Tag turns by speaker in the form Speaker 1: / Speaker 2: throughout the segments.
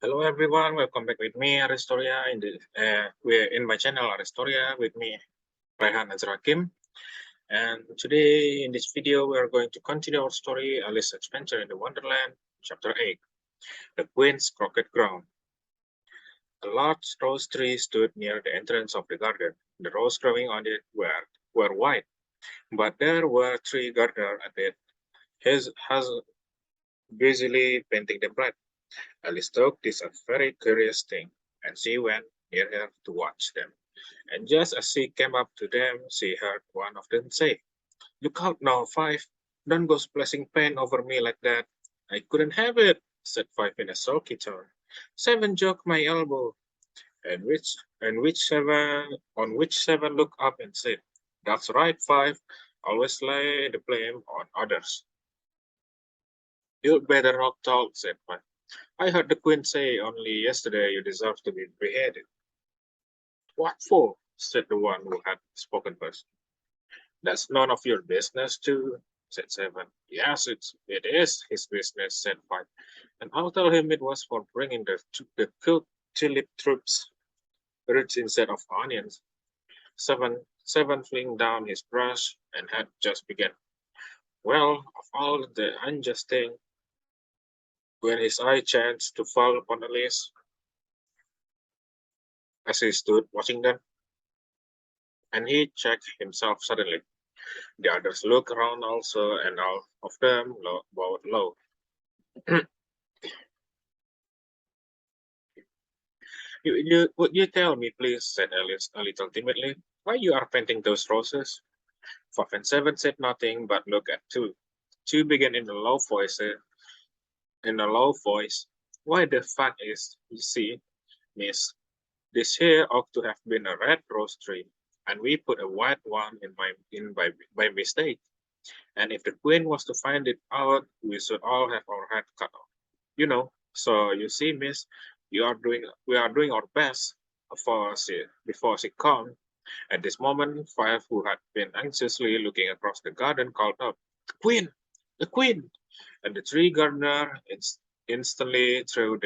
Speaker 1: Hello everyone, welcome back with me Aristoria we're in my channel Aristoria with me Rehan Azrakim. And today in this video we are going to continue our story Alice's Adventure in the Wonderland, chapter 8, The Queen's Crooked Ground. A large rose tree stood near the entrance of the garden. The roses growing on it were white, but there were three gardeners at it, his busily painting them red. Alice thought this a very curious thing, and she went near her to watch them. And just as she came up to them, she heard one of them say, "Look out now, Five! Don't go splashing paint over me like that." "I couldn't have it," said Five in a sulky tone. "Seven joked my elbow." On which Seven looked up and said, "That's right, Five. Always lay the blame on others." "You'd better not talk," said Five. "I heard the Queen say only yesterday you deserve to be beheaded." "What for?" said the one who had spoken first. "That's none of your business, too," said Seven. "Yes, it is his business," said Five. "And I'll tell him it was for bringing the cooked tulip roots instead of onions." Seven flinged down his brush and had just begun. Well, of all the unjust thing, when his eye chanced to fall upon Alice as he stood watching them, and he checked himself suddenly. The others looked around also, and all of them bowed low. Would you tell me, please," said Alice a little timidly, "why you are painting those roses?" Five and Seven said nothing, but looked at Two. Two began in a low voice. "Why, the fact is, you see, miss, this here ought to have been a red rose tree, and we put a white one by mistake. And if the Queen was to find it out, we should all have our head cut off. So you see, miss, we are doing our best before she comes." At this moment, Five, who had been anxiously looking across the garden, called out, "The Queen! The Queen!" And the three gardeners instantly threw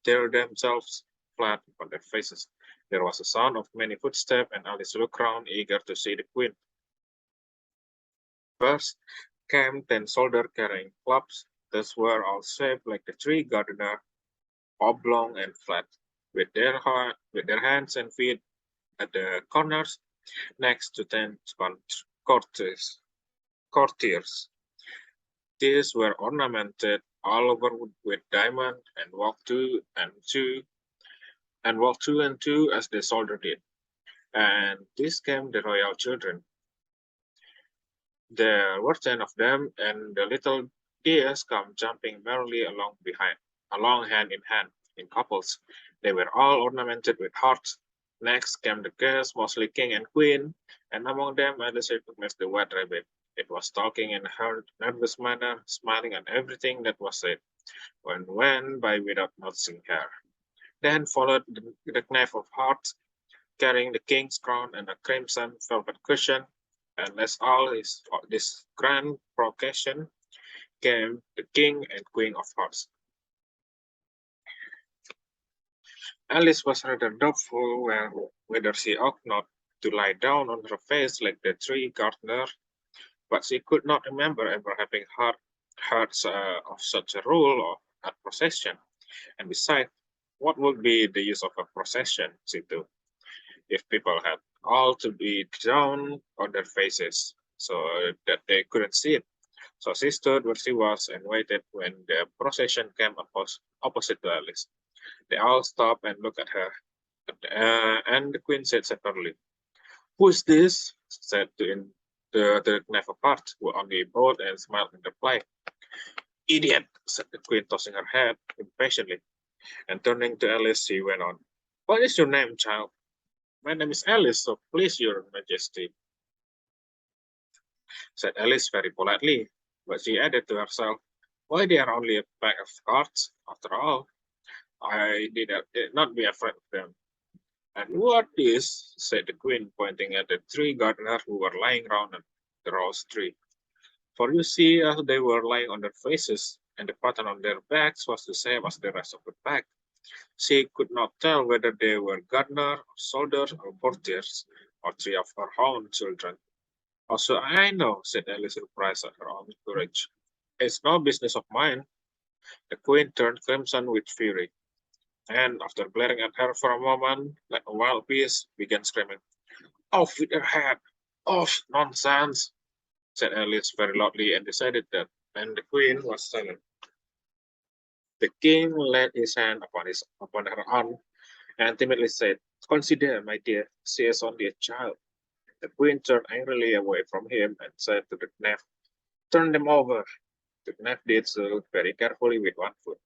Speaker 1: themselves flat on their faces. There was a sound of many footsteps, and Alice looked round, eager to see the Queen. First came 10 soldiers carrying clubs. These were all shaped like the three gardeners, oblong and flat, with their hands and feet at the corners, next to 10 courtiers. courtiers. These were ornamented all over with diamond, and walked two and two as the soldier did. And these came the royal children. There were 10 of them, and the little dears come jumping merrily along hand in couples. They were all ornamented with hearts. Next came the guests, mostly king and queen, and among them Alice recognized the white rabbit. It was talking in a nervous manner, smiling at everything that was said, and went by without noticing her. Then followed the knave of hearts, carrying the king's crown and a crimson velvet cushion, and last this grand procession came the king and queen of hearts. Alice was rather doubtful whether she ought not to lie down on her face like the three gardeners, but she could not remember ever having heard of such a rule or a procession. And besides, what would be the use of a procession, she thought, if people had all to be down on their faces so that they couldn't see it? So she stood where she was and waited when the procession came opposite to Alice. They all stopped and looked at her. And the queen said severely, "Who is this?" said the knave apart, who only bowed and smiled in reply. "Idiot," said the queen, tossing her head impatiently. And turning to Alice, she went on, "What is your name, child?" "My name is Alice, so please, your majesty," said Alice very politely. But she added to herself, "Why, they are only a pack of cards, after all. I did not be afraid of them." "And what is?" said the queen, pointing at the three gardeners who were lying round the rose tree. For you see, as they were lying on their faces, and the pattern on their backs was the same as the rest of the pack. She could not tell whether they were gardener, or soldiers, or portiers, or three of her own children. Also, I know, said Alice, surprised at her own courage. It's no business of mine. The queen turned crimson with fury, and after glaring at her for a moment, like a wild beast, began screaming, "Off with her head! Off! Nonsense!" said Alice very loudly and decided that when the queen was silent. The king laid his hand upon her arm and timidly said, "Consider, my dear, she is only a child." The queen turned angrily away from him and said to the knave, "Turn them over." The knave did so very carefully with one foot.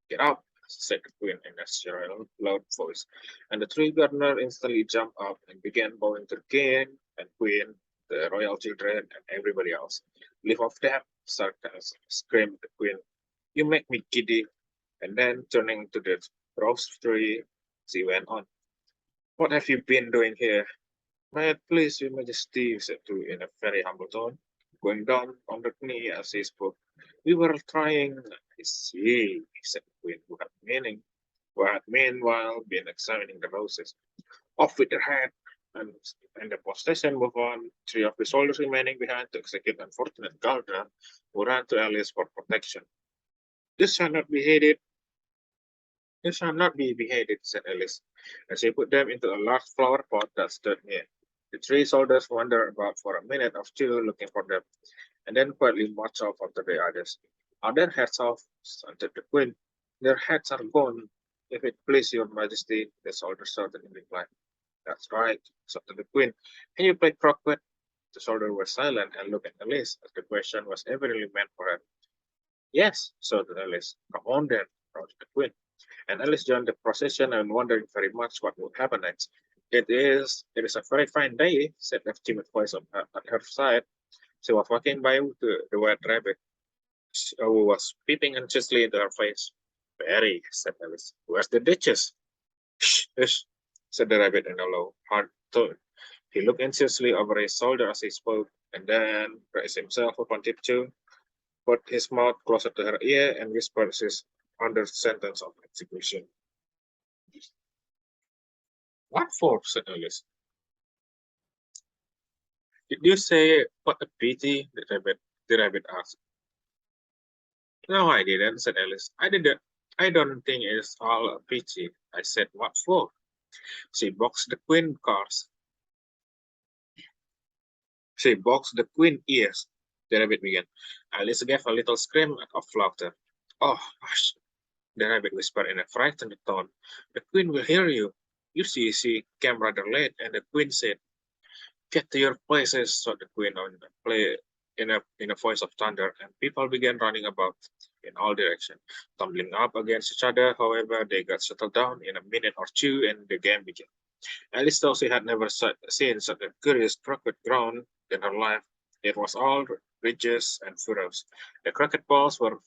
Speaker 1: "Get up," said the queen in a shrill, loud voice, and the three gardeners instantly jumped up and began bowing to the king and queen, the royal children, and everybody else. "Leave off that," screamed the queen. "You make me giddy." And then, turning to the rose tree, she went on. "What have you been doing here?" "May it please your majesty," said Two in a very humble tone, going down on the knee as he spoke. "We were trying—" "I see," said the queen, who had meanwhile been examining the roses. "Off with your head!" And, and the procession moved on, three of the soldiers remaining behind to execute unfortunate Gardner, who ran to Alice for protection. "This shall not be heeded. This shall not be beheaded," said Alice, and she put them into a large flower pot that stood near. The three soldiers wandered about for a minute or two looking for them, and then quietly marched off after the others. "Are their heads off?" shouted the queen. "Their heads are gone, if it please your majesty," the soldier shouted in reply. "That's right," shouted the queen. "Can you play croquet?" The soldiers were silent and looked at Alice, as the question was evidently meant for her. "Yes," shouted Alice. "Come on then," shouted the queen, and Alice joined the procession and wondering very much what would happen next. "It is a very fine day," said a timid voice at her side. She was walking by the white rabbit, who was peeping anxiously into her face. "Very," said Alice. "Where's the Duchess?" "Shh," said the rabbit in a low, hard tone. He looked anxiously over his shoulder as he spoke, and then raised himself upon tiptoe, put his mouth closer to her ear, and whispered his under sentence of execution. "What for?" said Alice. "Did you say what a pity?" The rabbit asked. "No, I didn't," said Alice. "I didn't. I don't think it's all a pity. I said what for. She boxed the queen cars. She boxed the queen ears." The rabbit began. Alice gave a little scream of laughter. "Oh, hush!" the rabbit whispered in a frightened tone. "The queen will hear you." You see, she came rather late, and the queen said, "Get to your places," said the queen on the play in a voice of thunder, and people began running about in all directions, tumbling up against each other. However, they got settled down in a minute or two, and the game began. Alice thought she had never seen such a curious croquet ground in her life. It was all ridges and furrows. The croquet balls were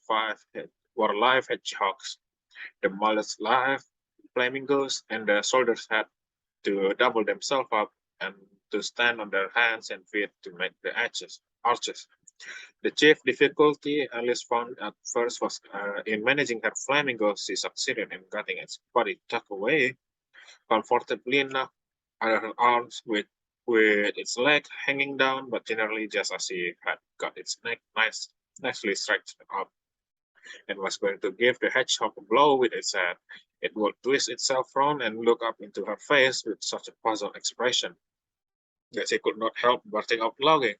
Speaker 1: live hedgehogs, the mullets live flamingos, and the soldiers had to double themselves up and to stand on their hands and feet to make the arches. The chief difficulty Alice found at first was in managing her flamingo. She succeeded in getting its body tucked away comfortably enough under her arms with its leg hanging down, but generally just as she had got its neck nicely stretched up and was going to give the hedgehog a blow with its head, it would twist itself round and look up into her face with such a puzzled expression that she could not help bursting out laughing.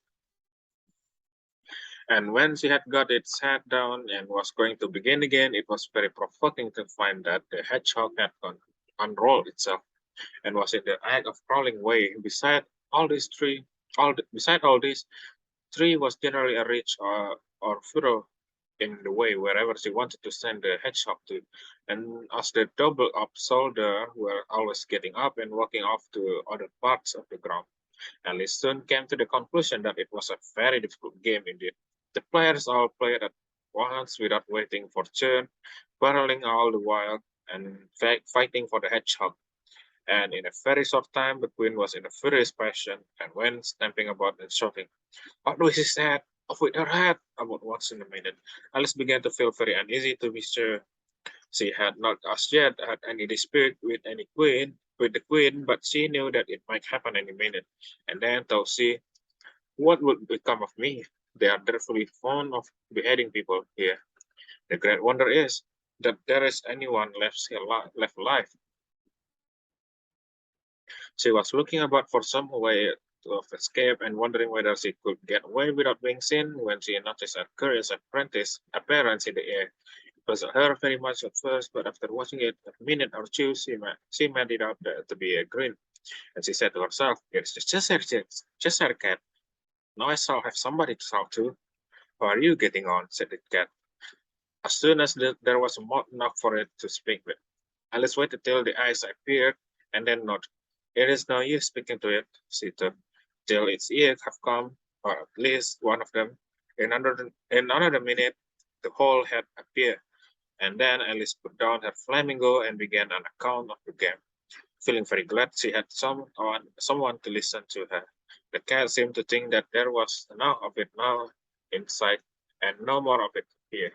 Speaker 1: And when she had got its head down and was going to begin again, it was very provoking to find that the hedgehog had unrolled itself and was in the act of crawling away. Beside all this, tree was generally a ridge or furrow in the way wherever she wanted to send the hedgehog to. And as the double up soldier were always getting up and walking off to other parts of the ground, Alice soon came to the conclusion that it was a very difficult game indeed. The players all played at once without waiting for turn, quarreling all the while and fighting for the hedgehog. And in a very short time, the queen was in a furious passion and went stamping about and shouting, "What was his head? Off with her head, about once in a minute. Alice began to feel very uneasy, to be sure. She had not as yet had any dispute with the queen, but she knew that it might happen any minute. And then thought she, what would become of me? They are dreadfully fond of beheading people here. The great wonder is that there is anyone left alive. She was looking about for some way of escape and wondering whether she could get away without being seen when she noticed a curious appearance in the air. It was her very much at first, but after watching it a minute or two, she made it out to be a grin, and she said to herself, "It's the Cheshire cat. Now I shall have somebody to talk to." "How are you getting on?" said the cat, as soon as there was a mouth enough for it to speak with. Alice waited till the eyes appeared, and then nodded. "It is no use speaking to it," she thought, "till its ears have come, or at least one of them." In another minute, the whole had appeared, and then Alice put down her flamingo and began an account of the game, feeling very glad she had someone to listen to her. The cat seemed to think that there was enough of it now in sight, and no more of it here.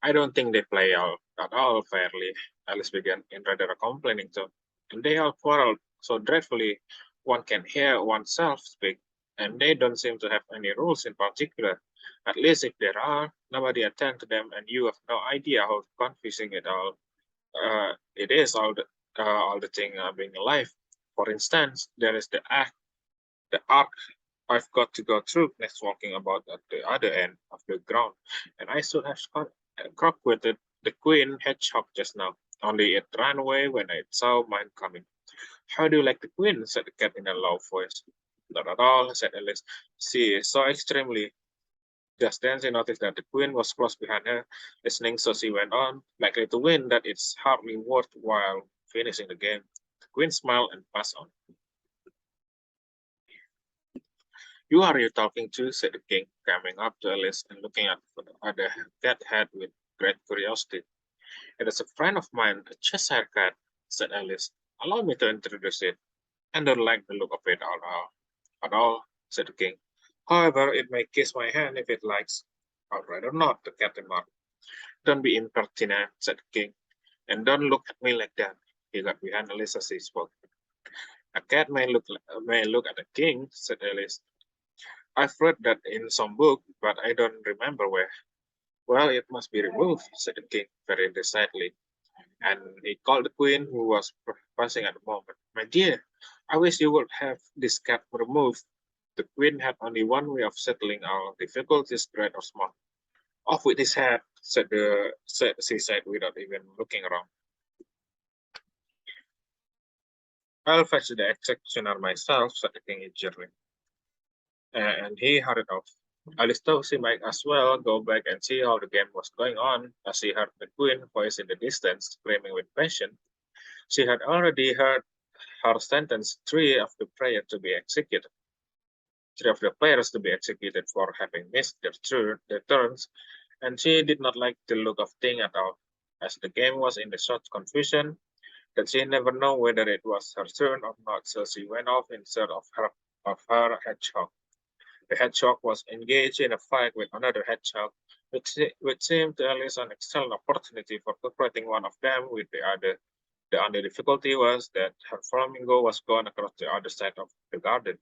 Speaker 1: "I don't think they play out at all fairly," Alice began in rather a complaining tone. "And they all quarrel so dreadfully one can hear oneself speak, and they don't seem to have any rules in particular. At least if there are, nobody attends to them, and you have no idea how confusing it is all the thing being alive. For instance, there is the arc I've got to go through next walking about at the other end of the ground, and I should have crocked with the queen hedgehog just now, only it ran away when it saw mine coming." "How do you like the queen?" said the cat in a low voice. "Not at all," said Alice. "She is so extremely—" Just then she noticed that the queen was close behind her, listening, so she went on, likely to win, that it's hardly worth while finishing the game. The queen smiled and passed on. "Who are you talking to?" said the king, coming up to Alice and looking at the cat head with great curiosity. "It is a friend of mine, a Cheshire cat," said Alice. "Allow me to introduce it." "And don't like the look of it at all," said the king. "However, it may kiss my hand if it likes." "I'd rather not," the cat remarked. "Don't be impertinent," said the king, "and don't look at me like that." He got behind Alice as he spoke. "A cat may look at a king," said Alice. "I've read that in some book, but I don't remember where." "Well, it must be removed," said the king very decidedly, and he called the queen, who was passing at the moment. "My dear, I wish you would have this cat removed." The queen had only one way of settling all difficulties, great or small. "Off with his head," she said without even looking around. "I'll fetch the executioner myself," said the king eagerly, and he hurried off. Alice thought she might as well go back and see how the game was going on, as she heard the queen voice in the distance, screaming with passion. She had already heard her sentence three of the players to be executed for having missed their turns, and she did not like the look of thing at all, as the game was in the such confusion that she never knew whether it was her turn or not, so she went off in search of her hedgehog. The hedgehog was engaged in a fight with another hedgehog, which seemed to Alice an excellent opportunity for separating one of them with the other. The only difficulty was that her flamingo was gone across the other side of the garden,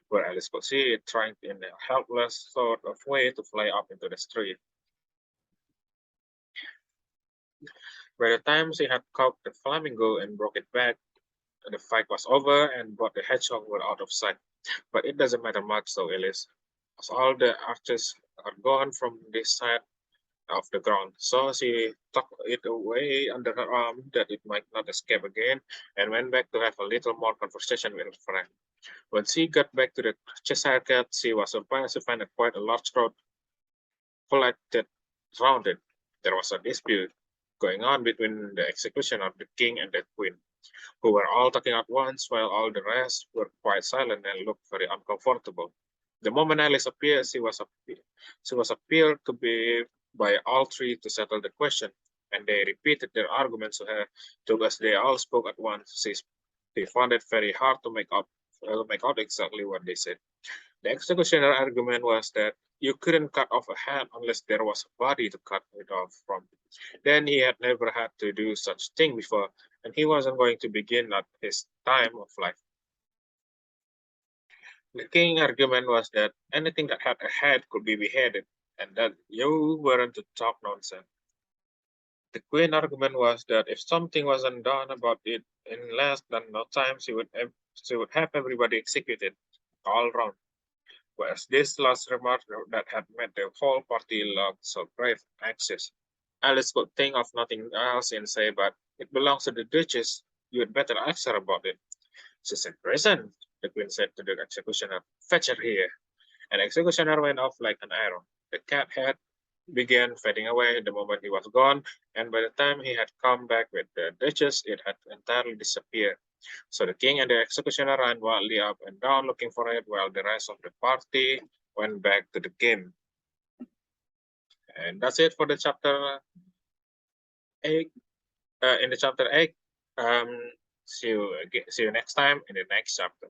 Speaker 1: where Alice could see it trying in a helpless sort of way to fly up into the tree. By the time she had caught the flamingo and brought it back, the fight was over and both the hedgehog were out of sight. But it doesn't matter much, though, Alice, as all the archers are gone from this side of the ground. So she tucked it away under her arm that it might not escape again, and went back to have a little more conversation with her friend. When she got back to the Cheshire Cat, she was surprised to find quite a large crowd collected round it. There was a dispute going on between the executioner, the king, and the queen, who were all talking at once, while all the rest were quite silent and looked very uncomfortable. The moment Alice appeared, she was appealed to be by all three to settle the question, and they repeated their arguments to her, till as they all spoke at once. She found it very hard to make out exactly what they said. The executioner argument was that you couldn't cut off a head unless there was a body to cut it off from. Then he had never had to do such thing before, and he wasn't going to begin at his time of life. The king argument was that anything that had a head could be beheaded, and that you weren't to talk nonsense. The queen argument was that if something wasn't done about it in less than no time, she would have everybody executed all round. Whereas this last remark that had made the whole party look so grave anxious. Alice could think of nothing else and say, but it belongs to the Duchess. You had better ask her about it. She said, present, the queen said to the executioner, fetch her here. And the executioner went off like an arrow. The cat head began fading away the moment he was gone, and by the time he had come back with the Duchess, it had entirely disappeared. So the king and the executioner ran wildly up and down looking for it, while the rest of the party went back to the game. And that's it for the chapter 8. In the chapter 8, see you next time in the next chapter.